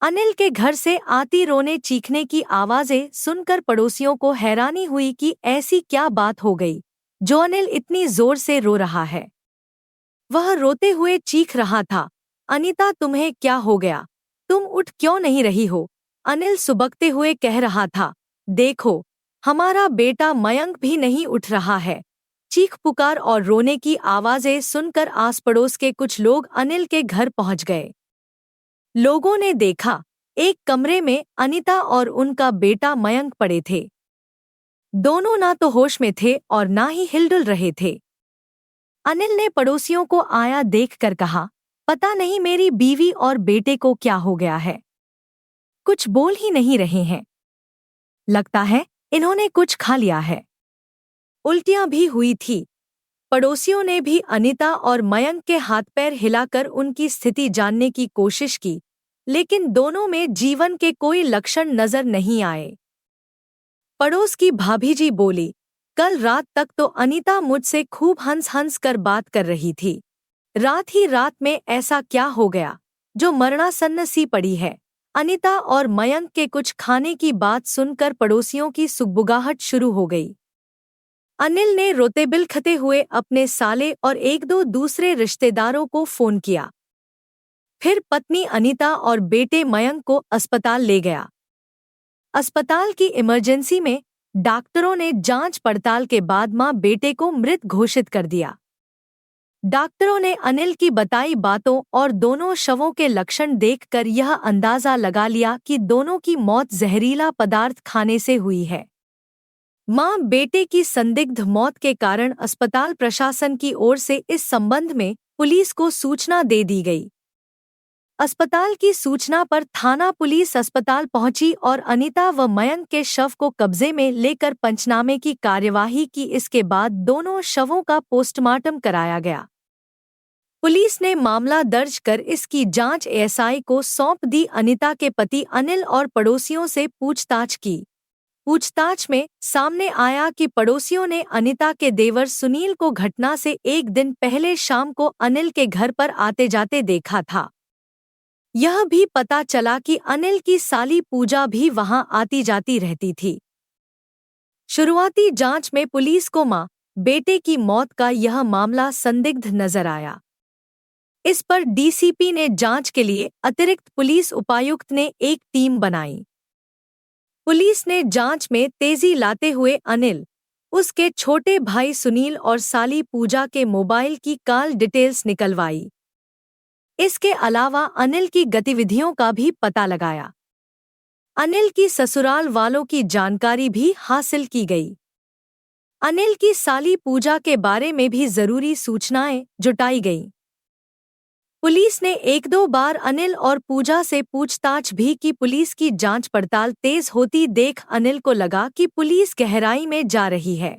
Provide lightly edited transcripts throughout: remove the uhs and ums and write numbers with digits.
अनिल के घर से आती रोने चीखने की आवाजें सुनकर पड़ोसियों को हैरानी हुई कि ऐसी क्या बात हो गई जो अनिल इतनी जोर से रो रहा है। वह रोते हुए चीख रहा था, अनीता तुम्हें क्या हो गया? तुम उठ क्यों नहीं रही हो? अनिल सुबकते हुए कह रहा था, देखो, हमारा बेटा मयंक भी नहीं उठ रहा है। चीख पुकार और रोने की आवाजें सुनकर आस पड़ोस के कुछ लोग अनिल के घर पहुंच गए। लोगों ने देखा, एक कमरे में अनीता और उनका बेटा मयंक पड़े थे। दोनों ना तो होश में थे और ना ही हिलडुल रहे थे। अनिल ने पड़ोसियों को आया देखकर कहा, पता नहीं मेरी बीवी और बेटे को क्या हो गया है। कुछ बोल ही नहीं रहे हैं। लगता है इन्होंने कुछ खा लिया है। उल्टियां भी हुई थी। पड़ोसियों ने भी अनीता और मयंक के हाथ पैर हिलाकर उनकी स्थिति जानने की कोशिश की, लेकिन दोनों में जीवन के कोई लक्षण नजर नहीं आए। पड़ोस की भाभी जी बोली, कल रात तक तो अनीता मुझसे खूब हंस हंस कर बात कर रही थी। रात ही रात में ऐसा क्या हो गया जो मरणासन्न सी पड़ी है? अनीता और मयंक के कुछ खाने की बात सुनकर पड़ोसियों की सुगबुगाहट शुरू हो गई। अनिल ने रोते बिलखते हुए अपने साले और एक दो दूसरे रिश्तेदारों को फोन किया। फिर पत्नी अनीता और बेटे मयंक को अस्पताल ले गया। अस्पताल की इमरजेंसी में डॉक्टरों ने जांच पड़ताल के बाद मां बेटे को मृत घोषित कर दिया। डॉक्टरों ने अनिल की बताई बातों और दोनों शवों के लक्षण देखकर यह अंदाजा लगा लिया कि दोनों की मौत जहरीला पदार्थ खाने से हुई है। मां बेटे की संदिग्ध मौत के कारण अस्पताल प्रशासन की ओर से इस संबंध में पुलिस को सूचना दे दी गई। अस्पताल की सूचना पर थाना पुलिस अस्पताल पहुंची और अनीता व मयंक के शव को कब्जे में लेकर पंचनामे की कार्यवाही की। इसके बाद दोनों शवों का पोस्टमार्टम कराया गया। पुलिस ने मामला दर्ज कर इसकी जांच एएसआई को सौंप दी। अनीता के पति अनिल और पड़ोसियों से पूछताछ की। पूछताछ में सामने आया कि पड़ोसियों ने अनीता के देवर सुनील को घटना से एक दिन पहले शाम को अनिल के घर पर आते जाते देखा था। यह भी पता चला कि अनिल की साली पूजा भी वहां आती जाती रहती थी। शुरुआती जांच में पुलिस को मां बेटे की मौत का यह मामला संदिग्ध नजर आया। इस पर डीसीपी ने जांच के लिए अतिरिक्त पुलिस उपायुक्त ने एक टीम बनाई। पुलिस ने जांच में तेजी लाते हुए अनिल, उसके छोटे भाई सुनील और साली पूजा के मोबाइल की कॉल डिटेल्स निकलवाई। इसके अलावा अनिल की गतिविधियों का भी पता लगाया। अनिल की ससुराल वालों की जानकारी भी हासिल की गई। अनिल की साली पूजा के बारे में भी जरूरी सूचनाएं जुटाई गईं। पुलिस ने एक दो बार अनिल और पूजा से पूछताछ भी की। पुलिस की जांच पड़ताल तेज होती देख अनिल को लगा कि पुलिस गहराई में जा रही है।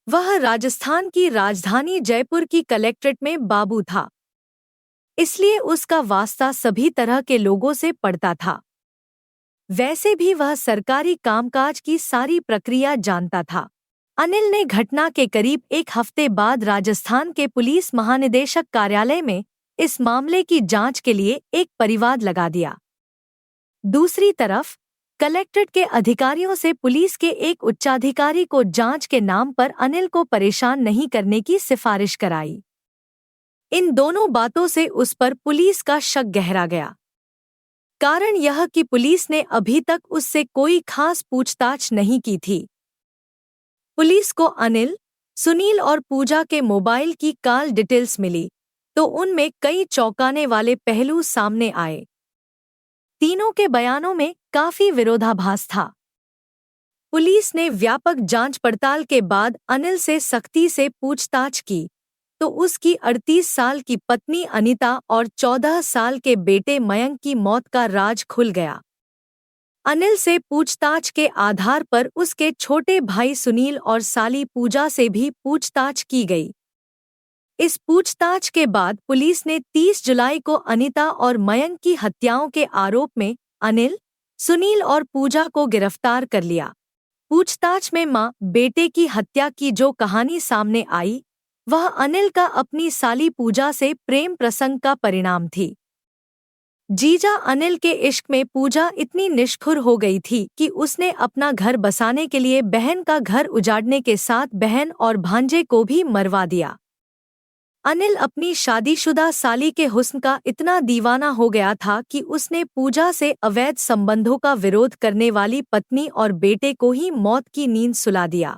वह राजस्थान की राजधानी जयपुर की कलेक्ट्रेट में बाबू था, इसलिए उसका वास्ता सभी तरह के लोगों से पड़ता था। वैसे भी वह सरकारी कामकाज की सारी प्रक्रिया जानता था। अनिल ने घटना के करीब एक हफ्ते बाद राजस्थान के पुलिस महानिदेशक कार्यालय में इस मामले की जांच के लिए एक परिवाद लगा दिया। दूसरी तरफ कलेक्ट्रेट के अधिकारियों से पुलिस के एक उच्चाधिकारी को जांच के नाम पर अनिल को परेशान नहीं करने की सिफारिश कराई। इन दोनों बातों से उस पर पुलिस का शक गहरा गया। कारण यह कि पुलिस ने अभी तक उससे कोई खास पूछताछ नहीं की थी। पुलिस को अनिल, सुनील और पूजा के मोबाइल की कॉल डिटेल्स मिली तो उनमें कई चौंकाने वाले पहलू सामने आए। तीनों के बयानों में काफी विरोधाभास था। पुलिस ने व्यापक जांच पड़ताल के बाद अनिल से सख्ती से पूछताछ की तो उसकी 38 साल की पत्नी अनीता और 14 साल के बेटे मयंक की मौत का राज खुल गया। अनिल से पूछताछ के आधार पर उसके छोटे भाई सुनील और साली पूजा से भी पूछताछ की गई। इस पूछताछ के बाद पुलिस ने 30 जुलाई को अनीता और मयंक की हत्याओं के आरोप में अनिल, सुनील और पूजा को गिरफ्तार कर लिया। पूछताछ में मां बेटे की हत्या की जो कहानी सामने आई वह अनिल का अपनी साली पूजा से प्रेम प्रसंग का परिणाम थी। जीजा अनिल के इश्क में पूजा इतनी निष्ठुर हो गई थी कि उसने अपना घर बसाने के लिए बहन का घर उजाड़ने के साथ बहन और भांजे को भी मरवा दिया। अनिल अपनी शादीशुदा साली के हुस्न का इतना दीवाना हो गया था कि उसने पूजा से अवैध संबंधों का विरोध करने वाली पत्नी और बेटे को ही मौत की नींद सुला दिया।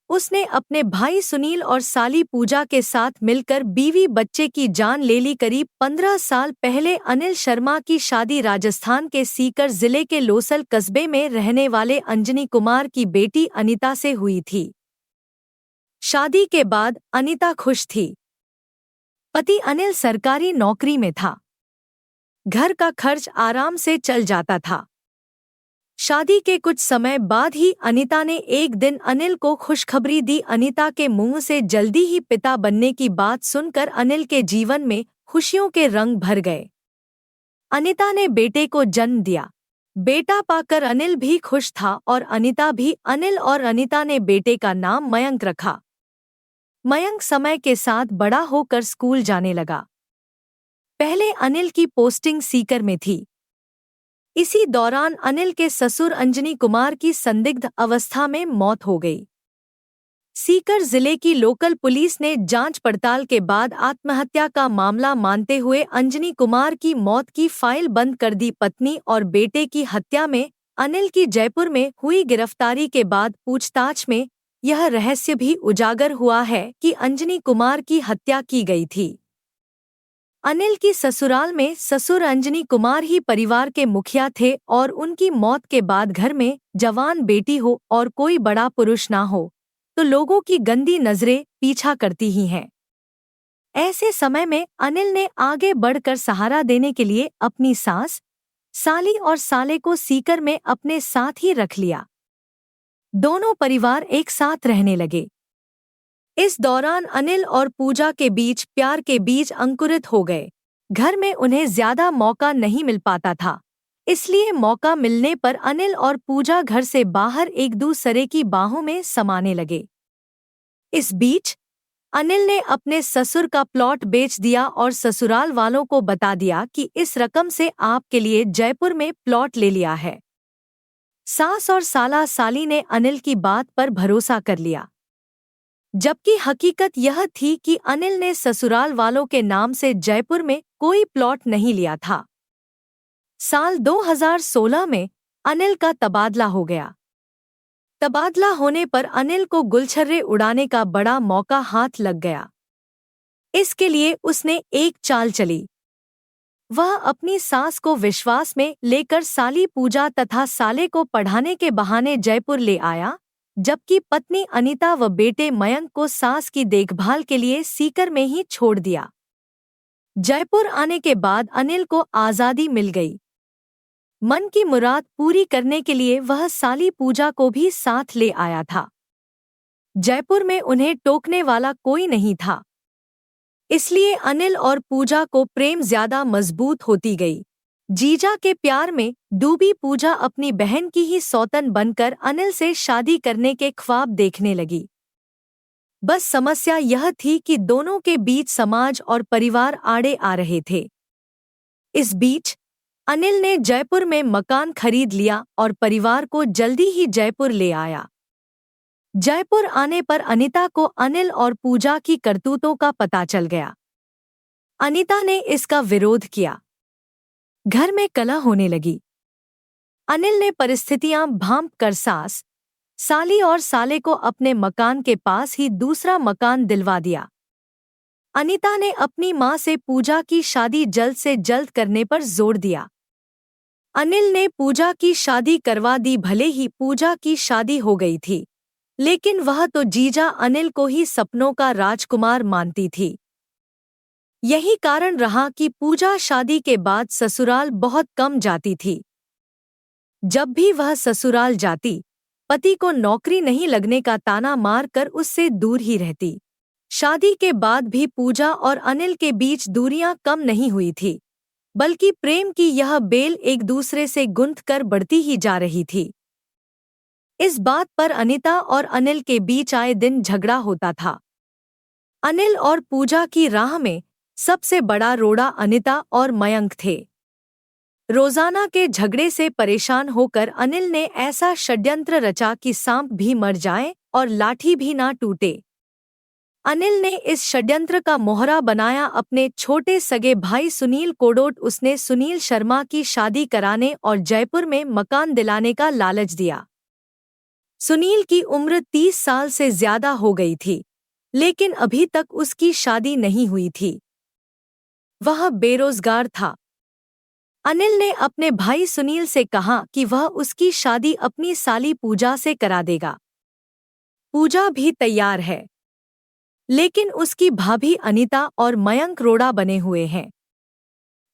उसने अपने भाई सुनील और साली पूजा के साथ मिलकर बीवी बच्चे की जान ले ली। करीब 15 साल पहले अनिल शर्मा की शादी राजस्थान के सीकर जिले के लोसल कस्बे में रहने वाले अंजनी कुमार की बेटी अनीता से हुई थी। शादी के बाद अनीता खुश थी। पति अनिल सरकारी नौकरी में था। घर का खर्च आराम से चल जाता था। शादी के कुछ समय बाद ही अनीता ने एक दिन अनिल को खुशखबरी दी। अनीता के मुंह से जल्दी ही पिता बनने की बात सुनकर अनिल के जीवन में खुशियों के रंग भर गए। अनीता ने बेटे को जन्म दिया। बेटा पाकर अनिल भी खुश था और अनीता भी। अनिल और अनीता ने बेटे का नाम मयंक रखा। मयंक समय के साथ बड़ा होकर स्कूल जाने लगा। पहले अनिल की पोस्टिंग सीकर में थी। इसी दौरान अनिल के ससुर अंजनी कुमार की संदिग्ध अवस्था में मौत हो गई। सीकर जिले की लोकल पुलिस ने जांच पड़ताल के बाद आत्महत्या का मामला मानते हुए अंजनी कुमार की मौत की फाइल बंद कर दी। पत्नी और बेटे की हत्या में अनिल की जयपुर में हुई गिरफ्तारी के बाद पूछताछ में यह रहस्य भी उजागर हुआ है कि अंजनी कुमार की हत्या की गई थी। अनिल की ससुराल में ससुर अंजनी कुमार ही परिवार के मुखिया थे और उनकी मौत के बाद घर में जवान बेटी हो और कोई बड़ा पुरुष ना हो तो लोगों की गंदी नजरें पीछा करती ही हैं। ऐसे समय में अनिल ने आगे बढ़कर सहारा देने के लिए अपनी सास, साली और साले को सीकर में अपने साथ ही रख लिया। दोनों परिवार एक साथ रहने लगे। इस दौरान अनिल और पूजा के बीच प्यार के बीज अंकुरित हो गए। घर में उन्हें ज्यादा मौका नहीं मिल पाता था, इसलिए मौका मिलने पर अनिल और पूजा घर से बाहर एक दूसरे की बाहों में समाने लगे। इस बीच अनिल ने अपने ससुर का प्लॉट बेच दिया और ससुराल वालों को बता दिया कि इस रकम से आपके लिए जयपुर में प्लॉट ले लिया है। सास और साला साली ने अनिल की बात पर भरोसा कर लिया, जबकि हकीकत यह थी कि अनिल ने ससुराल वालों के नाम से जयपुर में कोई प्लॉट नहीं लिया था। साल 2016 में अनिल का तबादला हो गया। तबादला होने पर अनिल को गुलछर्रे उड़ाने का बड़ा मौका हाथ लग गया। इसके लिए उसने एक चाल चली। वह अपनी सास को विश्वास में लेकर साली पूजा तथा साले को पढ़ाने के बहाने जयपुर ले आया, जबकि पत्नी अनीता व बेटे मयंक को सास की देखभाल के लिए सीकर में ही छोड़ दिया। जयपुर आने के बाद अनिल को आज़ादी मिल गई। मन की मुराद पूरी करने के लिए वह साली पूजा को भी साथ ले आया था। जयपुर में उन्हें टोकने वाला कोई नहीं था, इसलिए अनिल और पूजा को प्रेम ज्यादा मजबूत होती गई। जीजा के प्यार में डूबी पूजा अपनी बहन की ही सौतन बनकर अनिल से शादी करने के ख्वाब देखने लगी। बस समस्या यह थी कि दोनों के बीच समाज और परिवार आड़े आ रहे थे। इस बीच अनिल ने जयपुर में मकान खरीद लिया और परिवार को जल्दी ही जयपुर ले आया। जयपुर आने पर अनीता को अनिल और पूजा की करतूतों का पता चल गया। अनीता ने इसका विरोध किया। घर में कलह होने लगी। अनिल ने परिस्थितियां भांप कर सास, साली और साले को अपने मकान के पास ही दूसरा मकान दिलवा दिया। अनीता ने अपनी मां से पूजा की शादी जल्द से जल्द करने पर जोर दिया। अनिल ने पूजा की शादी करवा दी। भले ही पूजा की शादी हो गई थी, लेकिन वह तो जीजा अनिल को ही सपनों का राजकुमार मानती थी। यही कारण रहा कि पूजा शादी के बाद ससुराल बहुत कम जाती थी। जब भी वह ससुराल जाती, पति को नौकरी नहीं लगने का ताना मारकर उससे दूर ही रहती। शादी के बाद भी पूजा और अनिल के बीच दूरियां कम नहीं हुई थी, बल्कि प्रेम की यह बेल एक दूसरे से गुंथ कर बढ़ती ही जा रही थी। इस बात पर अनीता और अनिल के बीच आए दिन झगड़ा होता था। अनिल और पूजा की राह में सबसे बड़ा रोड़ा अनीता और मयंक थे। रोजाना के झगड़े से परेशान होकर अनिल ने ऐसा षड्यंत्र रचा कि सांप भी मर जाए और लाठी भी ना टूटे। अनिल ने इस षड्यंत्र का मोहरा बनाया अपने छोटे सगे भाई सुनील कोडोट। उसने सुनील शर्मा की शादी कराने और जयपुर में मकान दिलाने का लालच दिया। सुनील की उम्र 30 साल से ज्यादा हो गई थी, लेकिन अभी तक उसकी शादी नहीं हुई थी। वह बेरोजगार था। अनिल ने अपने भाई सुनील से कहा कि वह उसकी शादी अपनी साली पूजा से करा देगा। पूजा भी तैयार है, लेकिन उसकी भाभी अनीता और मयंक रोड़ा बने हुए हैं।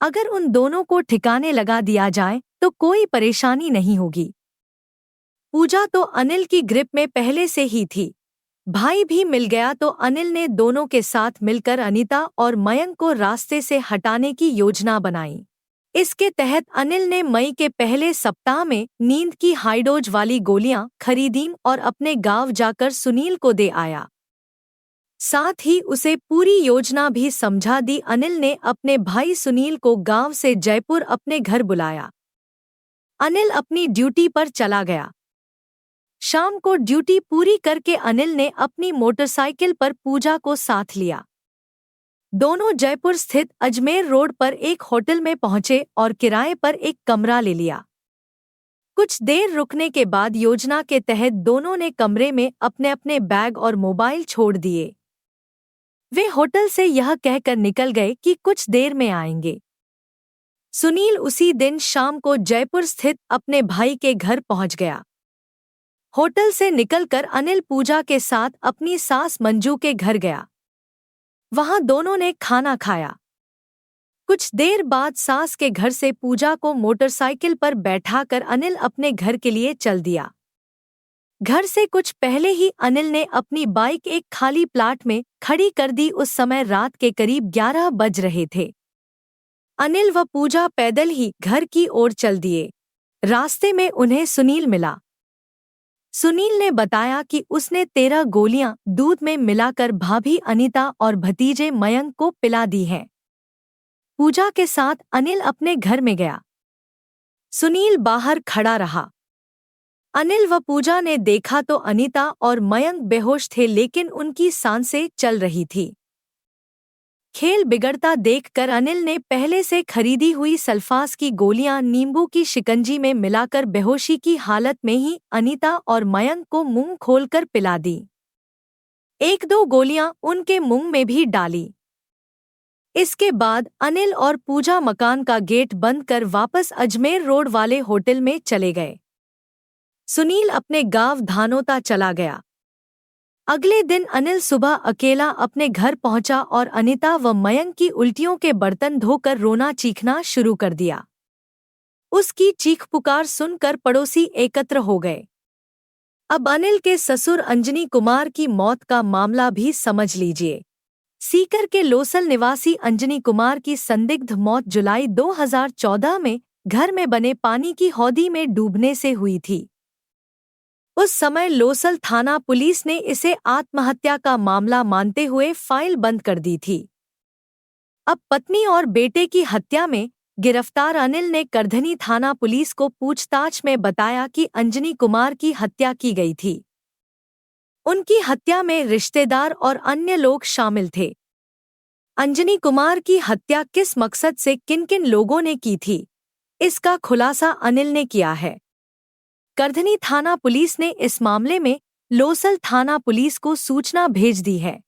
अगर उन दोनों को ठिकाने लगा दिया जाए तो कोई परेशानी नहीं होगी। पूजा तो अनिल की ग्रिप में पहले से ही थी। भाई भी मिल गया तो अनिल ने दोनों के साथ मिलकर अनीता और मयंक को रास्ते से हटाने की योजना बनाई। इसके तहत अनिल ने मई के पहले सप्ताह में नींद की हाईडोज वाली गोलियां खरीदीं और अपने गांव जाकर सुनील को दे आया। साथ ही उसे पूरी योजना भी समझा दी। अनिल ने अपने भाई सुनील को गांव से जयपुर अपने घर बुलाया। अनिल अपनी ड्यूटी पर चला गया। शाम को ड्यूटी पूरी करके अनिल ने अपनी मोटरसाइकिल पर पूजा को साथ लिया। दोनों जयपुर स्थित अजमेर रोड पर एक होटल में पहुंचे और किराए पर एक कमरा ले लिया। कुछ देर रुकने के बाद योजना के तहत दोनों ने कमरे में अपने अपने बैग और मोबाइल छोड़ दिए। वे होटल से यह कहकर निकल गए कि कुछ देर में आएंगे। सुनील उसी दिन शाम को जयपुर स्थित अपने भाई के घर पहुंच गया। होटल से निकलकर अनिल पूजा के साथ अपनी सास मंजू के घर गया। वहां दोनों ने खाना खाया। कुछ देर बाद सास के घर से पूजा को मोटरसाइकिल पर बैठाकर अनिल अपने घर के लिए चल दिया। घर से कुछ पहले ही अनिल ने अपनी बाइक एक खाली प्लाट में खड़ी कर दी। उस समय रात के करीब 11 बज रहे थे। अनिल व पूजा पैदल ही घर की ओर चल दिए। रास्ते में उन्हें सुनील मिला। सुनील ने बताया कि उसने 13 गोलियां दूध में मिलाकर भाभी अनीता और भतीजे मयंक को पिला दी हैं। पूजा के साथ अनिल अपने घर में गया। सुनील बाहर खड़ा रहा। अनिल व पूजा ने देखा तो अनीता और मयंक बेहोश थे, लेकिन उनकी सांसें चल रही थी। खेल बिगड़ता देखकर अनिल ने पहले से खरीदी हुई सल्फास की गोलियां नींबू की शिकंजी में मिलाकर बेहोशी की हालत में ही अनीता और मयंक को मुंह खोलकर पिला दी। 1-2 गोलियां उनके मुंह में भी डाली। इसके बाद अनिल और पूजा मकान का गेट बंद कर वापस अजमेर रोड वाले होटल में चले गए। सुनील अपने गांव धानोता चला गया। अगले दिन अनिल सुबह अकेला अपने घर पहुंचा और अनीता व मयंक की उल्टियों के बर्तन धोकर रोना चीखना शुरू कर दिया। उसकी चीख पुकार सुनकर पड़ोसी एकत्र हो गए। अब अनिल के ससुर अंजनी कुमार की मौत का मामला भी समझ लीजिए। सीकर के लोसल निवासी अंजनी कुमार की संदिग्ध मौत जुलाई 2014 में घर में बने पानी की हौदी में डूबने से हुई थी। उस समय लोसल थाना पुलिस ने इसे आत्महत्या का मामला मानते हुए फाइल बंद कर दी थी। अब पत्नी और बेटे की हत्या में गिरफ्तार अनिल ने करधनी थाना पुलिस को पूछताछ में बताया कि अंजनी कुमार की हत्या की गई थी। उनकी हत्या में रिश्तेदार और अन्य लोग शामिल थे। अंजनी कुमार की हत्या किस मकसद से किन किन लोगों ने की थी, इसका खुलासा अनिल ने किया है। करधनी थाना पुलिस ने इस मामले में लोसल थाना पुलिस को सूचना भेज दी है।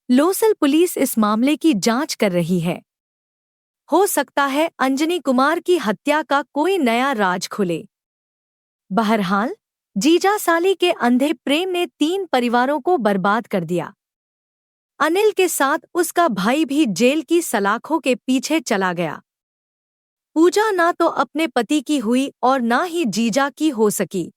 लोसल पुलिस इस मामले की जांच कर रही है। हो सकता है अंजनी कुमार की हत्या का कोई नया राज खुले। बहरहाल जीजा साली के अंधे प्रेम ने 3 परिवारों को बर्बाद कर दिया। अनिल के साथ उसका भाई भी जेल की सलाखों के पीछे चला गया। पूजा ना तो अपने पति की हुई और ना ही जीजा की हो सकी।